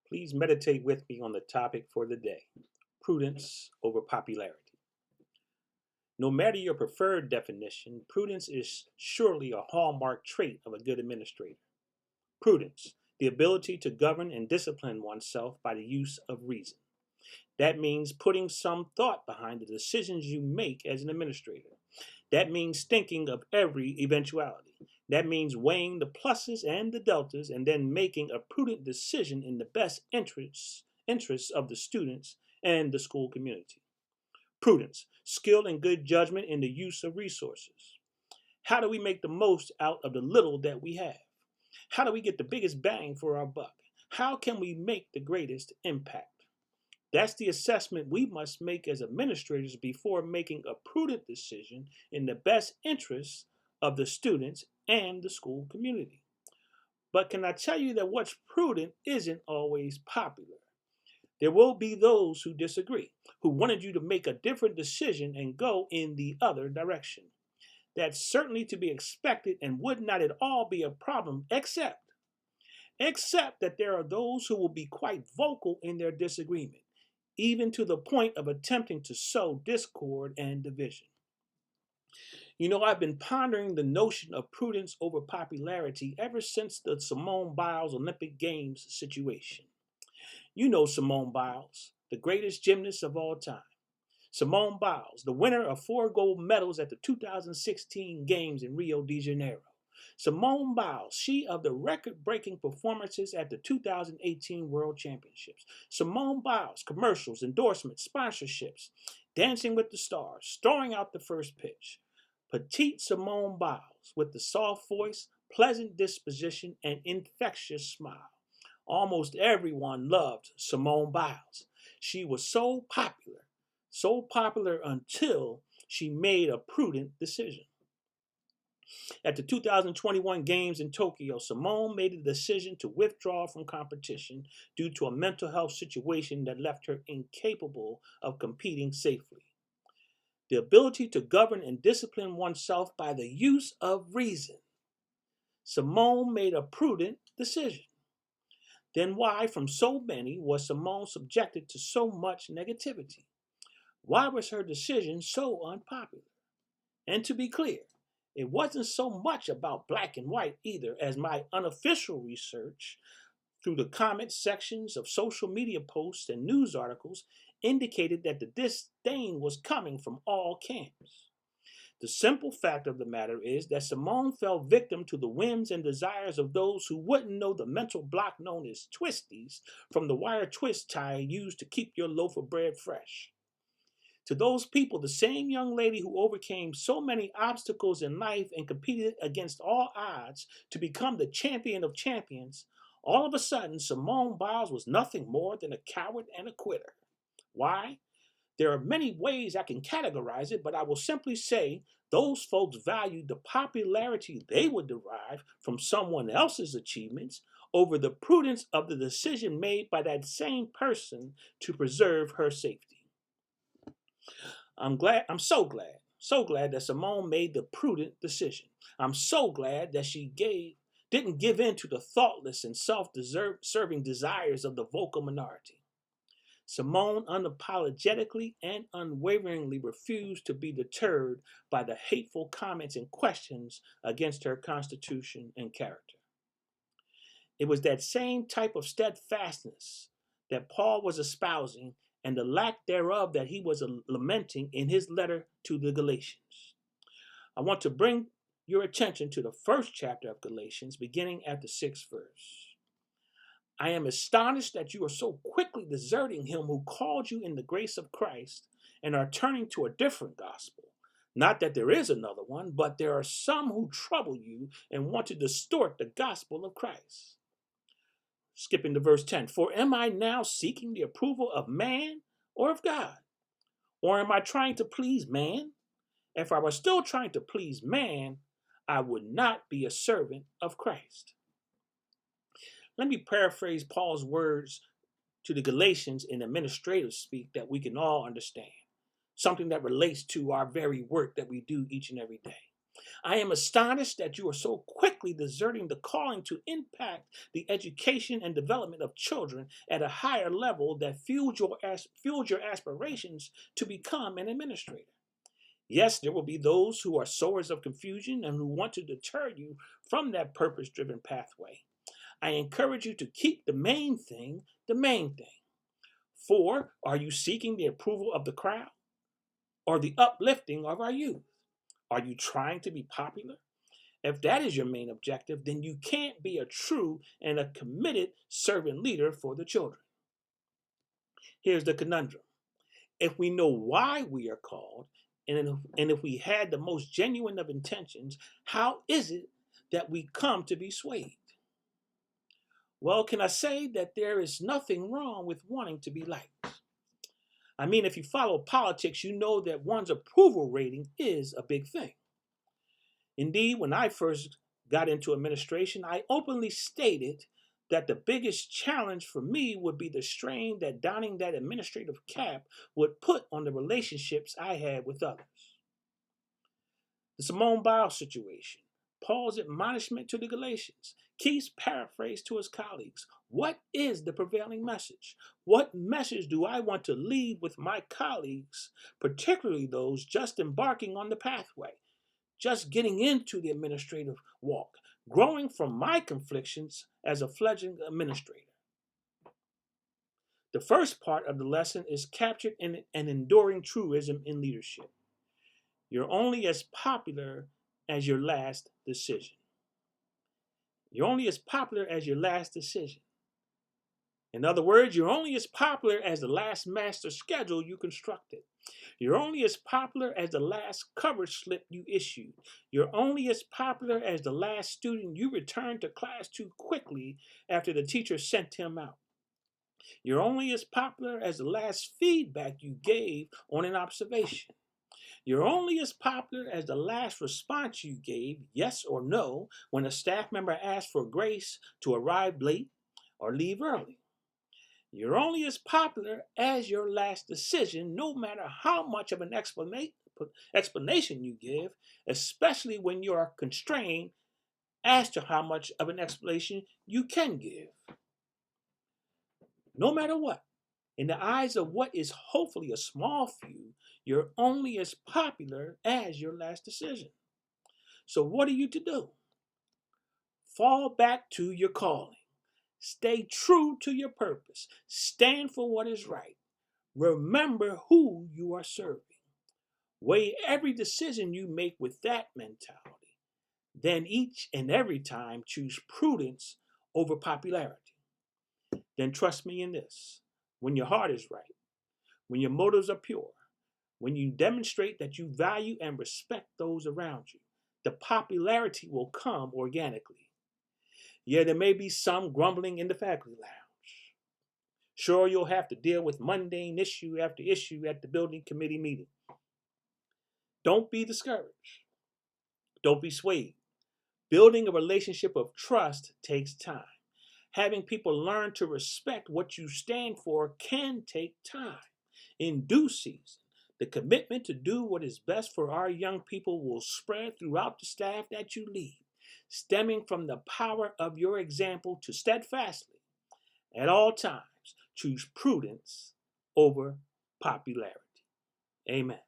Please meditate with me on the topic for the day: prudence over popularity. No matter your preferred definition, prudence is surely a hallmark trait of a good administrator. Prudence, the ability to govern and discipline oneself by the use of reason. That means putting some thought behind the decisions you make as an administrator. That means thinking of every eventuality. That means weighing the pluses and the deltas and then making a prudent decision in the best interests of the students and the school community. Prudence, skill and good judgment in the use of resources. How do we make the most out of the little that we have? How do we get the biggest bang for our buck? How can we make the greatest impact? That's the assessment we must make as administrators before making a prudent decision in the best interests of the students and the school community. But can I tell you that what's prudent isn't always popular? There will be those who disagree, who wanted you to make a different decision and go in the other direction. That's certainly to be expected and would not at all be a problem, except that there are those who will be quite vocal in their disagreement, even to the point of attempting to sow discord and division. You know, I've been pondering the notion of prudence over popularity ever since the Simone Biles Olympic Games situation. You know Simone Biles, the greatest gymnast of all time. Simone Biles, the winner of 4 gold medals at the 2016 Games in Rio de Janeiro. Simone Biles, she of the record-breaking performances at the 2018 World Championships. Simone Biles, commercials, endorsements, sponsorships, Dancing with the Stars, storing out the first pitch. Petite Simone Biles, with the soft voice, pleasant disposition, and infectious smile. Almost everyone loved Simone Biles. She was so popular until she made a prudent decision. At the 2021 Games in Tokyo, Simone made a decision to withdraw from competition due to a mental health situation that left her incapable of competing safely. The ability to govern and discipline oneself by the use of reason. Simone made a prudent decision. Then why, from so many, was Simone subjected to so much negativity? Why was her decision so unpopular? And to be clear, it wasn't so much about black and white either, as my unofficial research through the comment sections of social media posts and news articles indicated that the disdain was coming from all camps. The simple fact of the matter is that Simone fell victim to the whims and desires of those who wouldn't know the mental block known as twisties from the wire twist tie used to keep your loaf of bread fresh. To those people, the same young lady who overcame so many obstacles in life and competed against all odds to become the champion of champions, all of a sudden, Simone Biles was nothing more than a coward and a quitter. Why? There are many ways I can categorize it, but I will simply say those folks valued the popularity they would derive from someone else's achievements over the prudence of the decision made by that same person to preserve her safety. I'm so glad that Simone made the prudent decision. I'm so glad that she didn't give in to the thoughtless and self-serving desires of the vocal minority. Simone unapologetically and unwaveringly refused to be deterred by the hateful comments and questions against her constitution and character. It was that same type of steadfastness that Paul was espousing and the lack thereof that he was lamenting in his letter to the Galatians. I want to bring your attention to the first chapter of Galatians, beginning at the 6th verse. I am astonished that you are so quickly deserting him who called you in the grace of Christ and are turning to a different gospel. Not that there is another one, but there are some who trouble you and want to distort the gospel of Christ. Skipping to verse 10. For am I now seeking the approval of man or of God? Or am I trying to please man? If I were still trying to please man, I would not be a servant of Christ. Let me paraphrase Paul's words to the Galatians in administrative speak that we can all understand. Something that relates to our very work that we do each and every day. I am astonished that you are so quickly deserting the calling to impact the education and development of children at a higher level that fuels your aspirations to become an administrator. Yes, there will be those who are sowers of confusion and who want to deter you from that purpose driven pathway. I encourage you to keep the main thing the main thing. For, are you seeking the approval of the crowd or the uplifting of our youth? Are you trying to be popular? If that is your main objective, then you can't be a true and a committed servant leader for the children. Here's the conundrum. If we know why we are called, and if we had the most genuine of intentions, how is it that we come to be swayed? Well, can I say that there is nothing wrong with wanting to be liked? I mean, if you follow politics, you know that one's approval rating is a big thing. Indeed, when I first got into administration, I openly stated that the biggest challenge for me would be the strain that donning that administrative cap would put on the relationships I had with others. The Simone Biles situation, Paul's admonishment to the Galatians, Keith's paraphrase to his colleagues. What is the prevailing message? What message do I want to leave with my colleagues, particularly those just embarking on the pathway, just getting into the administrative walk, growing from my conflictions as a fledgling administrator? The first part of the lesson is captured in an enduring truism in leadership. You're only as popular as your last decision. You're only as popular as your last decision. In other words, you're only as popular as the last master schedule you constructed. You're only as popular as the last coverage slip you issued. You're only as popular as the last student you returned to class too quickly after the teacher sent him out. You're only as popular as the last feedback you gave on an observation. You're only as popular as the last response you gave, yes or no, when a staff member asked for grace to arrive late or leave early. You're only as popular as your last decision, no matter how much of an explanation you give, especially when you are constrained as to how much of an explanation you can give. No matter what, in the eyes of what is hopefully a small few, you're only as popular as your last decision. So what are you to do? Fall back to your calling. Stay true to your purpose. Stand for what is right. Remember who you are serving. Weigh every decision you make with that mentality. Then each and every time choose prudence over popularity. Then trust me in this. When your heart is right, when your motives are pure, when you demonstrate that you value and respect those around you, the popularity will come organically. Yeah, there may be some grumbling in the faculty lounge. Sure, you'll have to deal with mundane issue after issue at the building committee meeting. Don't be discouraged. Don't be swayed. Building a relationship of trust takes time. Having people learn to respect what you stand for can take time. In due season, the commitment to do what is best for our young people will spread throughout the staff that you lead, stemming from the power of your example to steadfastly, at all times, choose prudence over popularity. Amen.